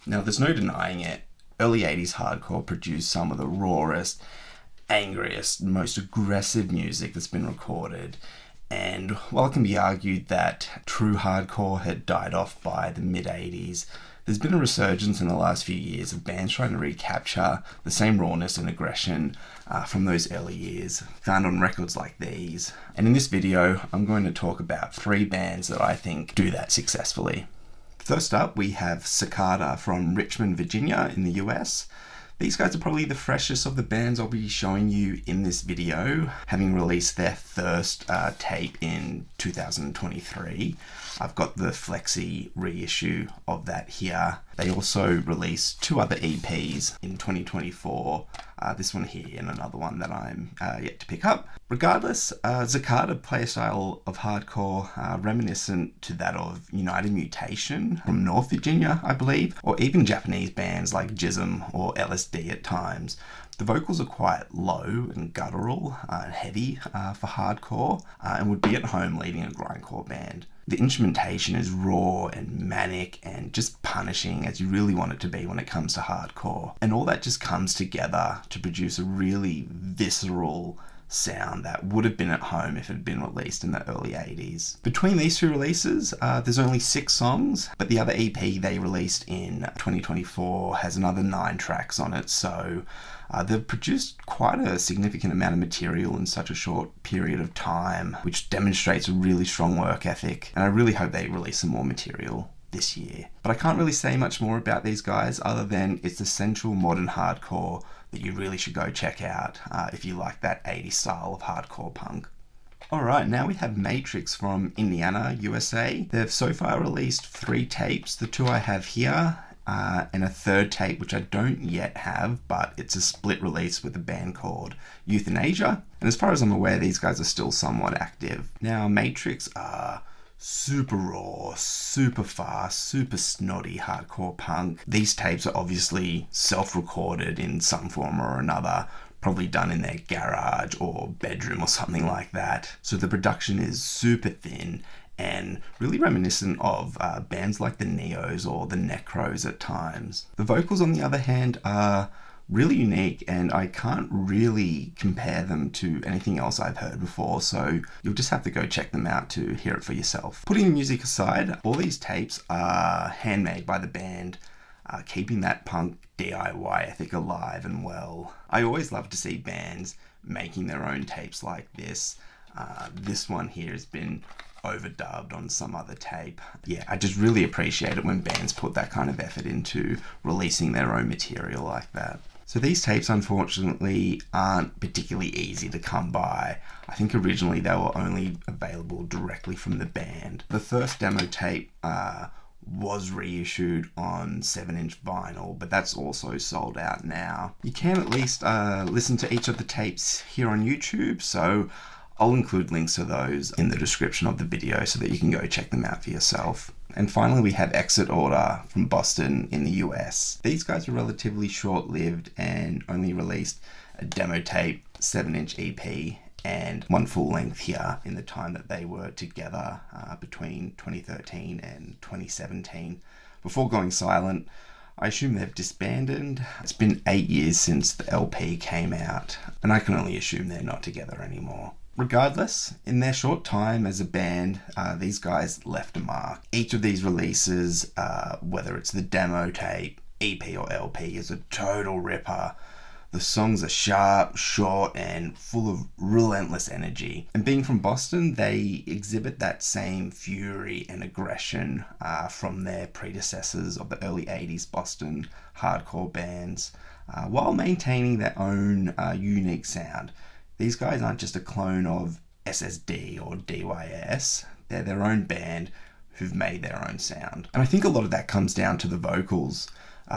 Now, there's no denying it, early 80s hardcore produced some of the rawest, angriest, most aggressive music that's been recorded. And while it can be argued that true hardcore had died off by the mid-80s, there's been a resurgence in the last few years of bands trying to recapture the same rawness and aggression from those early years, found on records like these. And in this video, I'm going to talk about 3 bands that I think do that successfully. First up, we have Cicada from Richmond, Virginia in the US. These guys are probably the freshest of the bands I'll be showing you in this video, having released their first tape in 2023. I've got the Flexi reissue of that here. They also released 2 other EPs in 2024, this one here and another one that I'm yet to pick up. Regardless, Cicada play a style of hardcore reminiscent to that of United Mutation from North Virginia, I believe, or even Japanese bands like Jism or LSD at times. The vocals are quite low and guttural and heavy for hardcore and would be at home leading a grindcore band. The instrumentation is raw and manic and just punishing as you really want it to be when it comes to hardcore. And all that just comes together to produce a really visceral sound that would have been at home if it had been released in the early 80s. Between these 2 releases, there's only 6 songs, but the other EP they released in 2024 has another 9 tracks on it, so they've produced quite a significant amount of material in such a short period of time, which demonstrates a really strong work ethic, and I really hope they release some more material this year. But I can't really say much more about these guys other than it's essential modern hardcore that you really should go check out if you like that 80s style of hardcore punk. Alright, now we have Matrix from Indiana, USA. They've so far released 3 tapes, the 2 I have here, and a 3rd tape which I don't yet have, but it's a split release with a band called Euthanasia. And as far as I'm aware, these guys are still somewhat active. Now, Matrix are super raw, super fast, super snotty hardcore punk. These tapes are obviously self-recorded in some form or another, probably done in their garage or bedroom or something like that. So the production is super thin and really reminiscent of bands like the Neos or the Necros at times. The vocals, on the other hand, are really unique, and I can't really compare them to anything else I've heard before, so you'll just have to go check them out to hear it for yourself. Putting the music aside, all these tapes are handmade by the band, keeping that punk DIY ethic alive and well. I always love to see bands making their own tapes like this. This one here has been overdubbed on some other tape. Yeah, I just really appreciate it when bands put that kind of effort into releasing their own material like that. So these tapes, unfortunately, aren't particularly easy to come by. I think originally they were only available directly from the band. The first demo tape was reissued on 7-inch vinyl, but that's also sold out now. You can at least listen to each of the tapes here on YouTube, so I'll include links to those in the description of the video so that you can go check them out for yourself. And finally, we have Exit Order from Boston in the US. These guys are relatively short-lived and only released a demo tape, 7-inch EP, and 1 full length here in the time that they were together between 2013 and 2017 before going silent. I assume they've disbanded. It's been 8 years since the LP came out, and I can only assume they're not together anymore. Regardless, in their short time as a band, these guys left a mark. Each of these releases, whether it's the demo tape, EP or LP, is a total ripper. The songs are sharp, short, and full of relentless energy. And being from Boston, they exhibit that same fury and aggression from their predecessors of the early 80s Boston hardcore bands, while maintaining their own unique sound. These guys aren't just a clone of SSD or DYS. They're their own band who've made their own sound. And I think a lot of that comes down to the vocals,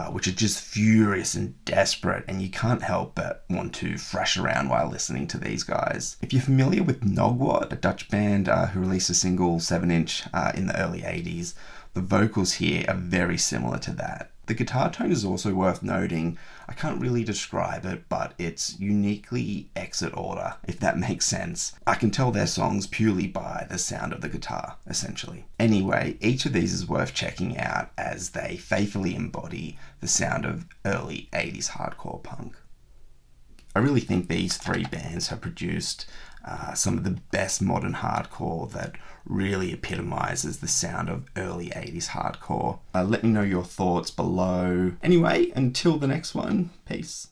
which are just furious and desperate, and you can't help but want to thrash around while listening to these guys. If you're familiar with Nogwat, a Dutch band who released a single 7-inch in the early 80s, the vocals here are very similar to that. The guitar tone is also worth noting. I can't really describe it, but it's uniquely exit order, if that makes sense. I can tell their songs purely by the sound of the guitar, essentially. Anyway, each of these is worth checking out as they faithfully embody the sound of early 80s hardcore punk. I really think these three bands have produced some of the best modern hardcore that really epitomizes the sound of early 80s hardcore. Let me know your thoughts below. Anyway, until the next one, peace.